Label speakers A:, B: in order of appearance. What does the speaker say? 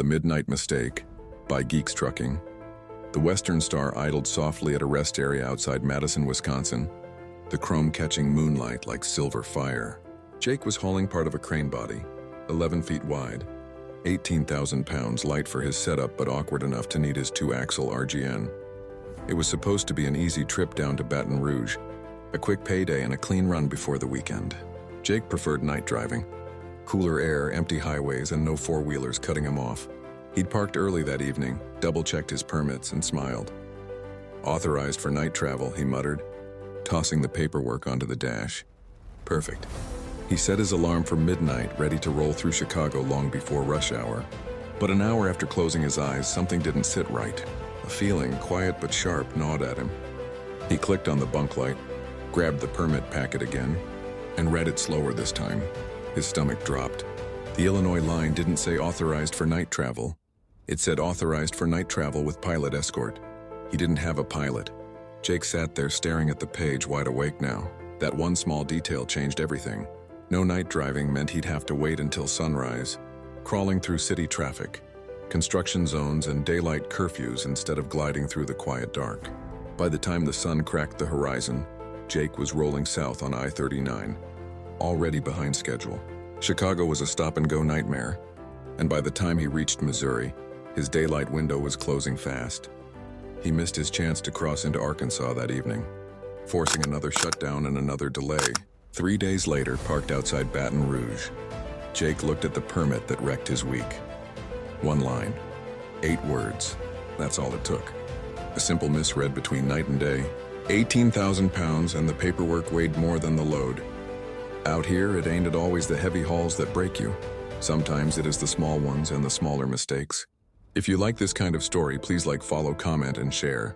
A: The Midnight Mistake by Geeks Trucking. The Western Star idled softly at a rest area outside Madison, Wisconsin, the chrome catching moonlight like silver fire. Jake was hauling part of a crane body, 11 feet wide, 18,000 pounds, light for his setup but awkward enough to need his 2-axle RGN. It was supposed to be an easy trip down to Baton Rouge, a quick payday and a clean run before the weekend. Jake preferred night driving. Cooler air, empty highways, and no four-wheelers cutting him off. He'd parked early that evening, double-checked his permits, and smiled. "Authorized for night travel," he muttered, tossing the paperwork onto the dash. Perfect. He set his alarm for midnight, ready to roll through Chicago long before rush hour. But an hour after closing his eyes, something didn't sit right. A feeling, quiet but sharp, gnawed at him. He clicked on the bunk light, grabbed the permit packet again, and read it slower this time. His stomach dropped. The Illinois line didn't say authorized for night travel. It said authorized for night travel with pilot escort. He didn't have a pilot. Jake sat there staring at the page, wide awake now. That one small detail changed everything. No night driving meant he'd have to wait until sunrise, crawling through city traffic, construction zones, and daylight curfews instead of gliding through the quiet dark. By the time the sun cracked the horizon, Jake was rolling south on I-39. Already behind schedule. Chicago was a stop-and-go nightmare, and by the time he reached Missouri, his daylight window was closing fast. He missed his chance to cross into Arkansas that evening, forcing another shutdown and another delay. 3 days later, parked outside Baton Rouge, Jake looked at the permit that wrecked his week. One line, 8 words. That's all it took. A simple misread between night and day. 18,000 pounds, and the paperwork weighed more than the load. Out here, it ain't always the heavy hauls that break you. Sometimes it is the small ones and the smaller mistakes. If you like this kind of story, please like, follow, comment, and share.